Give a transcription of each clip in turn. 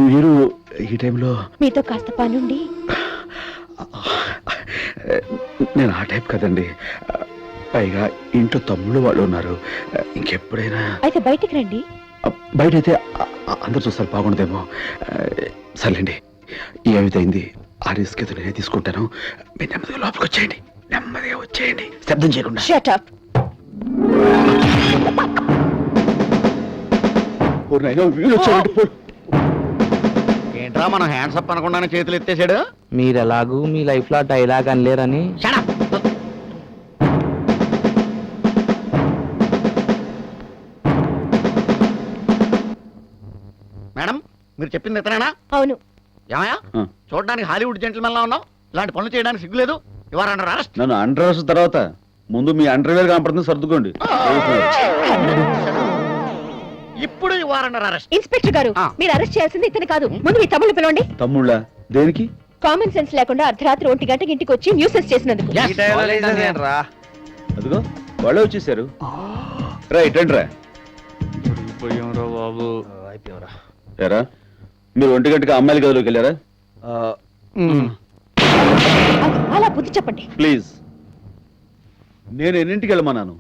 మీరు ఈ టైంలో మీతో కాస్త పనుండి. నేను ఆ టైప్ కదండి. పైగా ఇంట్లో తమ్ముళ్ళు వాళ్ళు ఉన్నారు. ఇంకెప్పుడైనా అయితే బయటికి రండి. బయటైతే అందరు చూస్తారు, బాగుండదేమో. సర్లేండి, ఏమిటైంది ఆ రిస్క్ ఏదో నేనే తీసుకుంటాను. మీరు నెమ్మదిగా లోపలికి వచ్చేయండి, నెమ్మదిగా వచ్చేయండి, శబ్దం చేయకుండా. Shut up. ఏంట్రా మనం హ్యాండ్స్ అప్ అనకుండానే చేతులు ఎత్తేసాడు. మీరు ఎలాగూ మీ లైఫ్ లో డైలాగ్ అనలేరని. మేడం, మీరు చెప్పింది ఇతనేనా? అవును. ఏమయ్యా, చూడడానికి హాలీవుడ్ జెంటిల్మెన్ లా ఉన్నావు. ఇలాంటి పనులు చేయడానికి సిగ్గులేదు. Your under arrest. నన్ను అండర్ అరెస్ట్ తర్వాత ముందు మీ అండర్వేర్ కనపడుతుంది, సర్దుకోండి. ఇప్పుడు యువర్ అండర్ అరెస్ట్. ఇన్స్పెక్టర్ గారు, మీరు అరెస్ట్ చేయాల్సింది ఇతను కాదు. ముందు మీ తమ్ముళ్ళు పిలవండి. తమ్ముళ్ళ దేనికి? కామన్ సెన్స్ లేకుండా అర్ధరాత్రి 1 గంటకి ఇంటికి వచ్చి న్యూసెస్ చేసినందుకు. అదిగో వాళ్ళే వచ్చేసారు. రైట్ అండి రా. ఏరా, మీరు 1 గంటకి అమ్మాయిల గదిలోకి వెళ్ళారా? అలా బుద్ధి చెప్పండి ప్లీజ్. నేను ఎన్నింటికి వెళ్ళమన్నాను?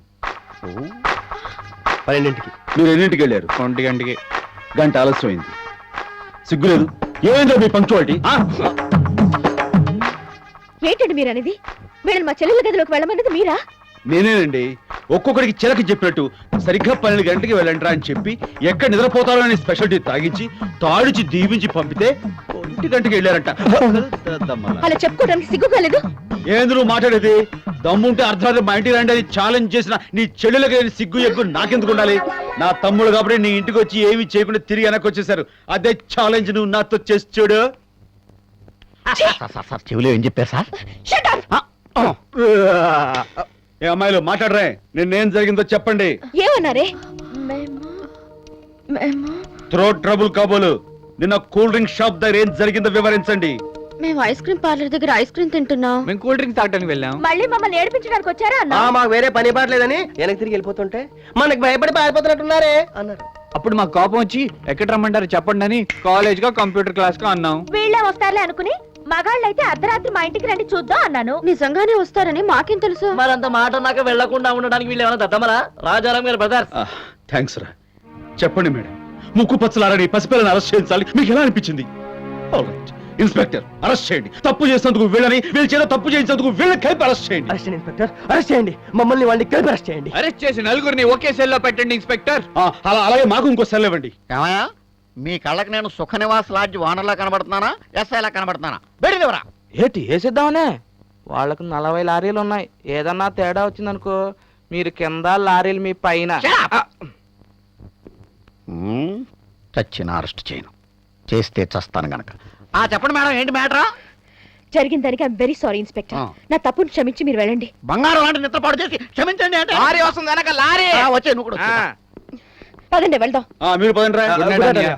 12ంటికి. మీరు ఎన్నింటికి వెళ్ళారు? 1 గంటకి. గంట ఆలస్యమైంది. సిగ్గులేదు? ఏమైందో మీ పంక్చువాలిటీ? ఏంటండి మీరు అనేది? వీళ్ళని మా చెల్లెల గదిలోకి వెళ్ళమన్నది మీరా? నేనేనండి. ఒక్కొక్కడికి చిలక చెప్పినట్టు సరిగ్గా 12 గంటకి వెళ్ళండిరా అని చెప్పి ఎక్కడ నిద్రపోతారో అని స్పెషాలిటీ తాగించి తాడిచి దీవించి పంపితే 1 గంటకి వెళ్ళారంట. అలా చెప్పుకోవడానికి సిగ్గుగా లేదు? ఏంద్రు మాట్లాడేది? దమ్ముంటే అర్ధరాత్రి మా ఇంటికి రండి అని ఛాలెంజ్ చేసిన నీ చెల్లెలకి సిగ్గు ఎగ్గు నాకెందుకు ఉండాలి? నా తమ్ముడు కాబట్టి నీ ఇంటికి వచ్చి ఏమీ చేయకుండా తిరిగి వెనక్కి వచ్చేసారు. అదే ఛాలెంజ్ నువ్వు నాతో చేసి చూడు. చెవులు ఏం చెప్పారు సార్? ఏ అమ్మాయిలు మాట్లాడరే, నిన్నేం జరిగిందో చెప్పండి. ఏమన్నారే? థ్రోట్ ట్రబుల్ కాబోలు. నిన్న కూల్ డ్రింక్ షాప్ దగ్గర ఏం జరిగిందో వివరించండి. మేము ఐస్ క్రీమ్ పార్లర్ దగ్గర ఐస్ క్రీమ్ తింటున్నాం. మేము కూల్ డ్రింక్ తాగడానికి వెళ్ళాం. మళ్ళీ మమ్మల్ని ఏడిపించడానికి వచ్చారా అన్న? మాకు వేరే పని పాటలేదని వెనక్కి తిరిగి వెళ్ళిపోతుంటే మనకి భయపడి పారిపోతున్నట్టున్నారే అన్నారు. అప్పుడు మాకు కోపం వచ్చి ఎక్కడ రమ్మంటారు చెప్పండి అని కాలేజ్ గా కంప్యూటర్ క్లాస్ గా అన్నాం. వీళ్ళే వస్తారులే అనుకుని మగాళ్ళైతే అర్ధరాత్రి మా ఇంటికి రండి చూద్దాం అన్నాను. నిజంగానే వస్తారని మాకేం తెలుసు? మరంత మాట నాకు వెళ్లకుండా ఉండడానికి వీళ్ళు ఏమైనా దద్దమరా? రాజారాం గారు బ్రదర్స్. థ్యాంక్స్ రా. చెప్పండి మేడం, ముక్కు పచ్చలారని పసిపిల్లని అరెస్ట్ చేయించాలి, మీకు ఎలా అనిపించింది? ఇన్స్పెక్టర్, అరెస్ట్ చేయండి. తప్పు చేసినందుకు వీళ్ళని, వీళ్ళ చేత తప్పు చేయించినందుకు వీళ్ళని కలిపి అరెస్ట్ చేయండి. అరెస్ట్ చేయండి ఇన్స్పెక్టర్, అరెస్ట్ చేయండి. మమ్మల్ని వాడిని కలిపి అరెస్ట్ చేయండి. అరెస్ట్ చేసి నలుగురిని ఒకే సెల్ లో పెట్టండి ఇన్స్పెక్టర్. అలాగే మాకు ఇంకో సెల్ ఇవ్వండి. ఏమయ్యా, మీ కళ్ళకి నేను సుఖ నివాస్ లాడ్జ్ ఓనర్లా కనబడుతున్నానా, ఎస్ఐలా కనబడుతున్నానా? బయటిదేవరా. ఏంటి వేసేద్దామనే? వాళ్ళకు 40 లారీలు ఉన్నాయి. ఏదన్నా తేడా వచ్చిందనుకో మీరు కింద లారీలు మీ పైన. చచ్చిన అరెస్ట్ చేయను, చేస్తే చస్తాను గనక. చెప్పండి మేడం, ఏంటి మ్యాటరా? జరిగిన దానికి ఐఎమ్ వెరీ సారీ ఇన్స్పెక్టర్. నా తప్పును క్షమించి మీరు వెళ్ళండి. బంగారం లాంటి నిద్రపాటు చేసి క్షమించండి అంటే లారీ వస్తుంది వెనక లారీ. వచ్చే నువ్వు కూడా పదండి వెళ్దాం. మీరు పదండి రా.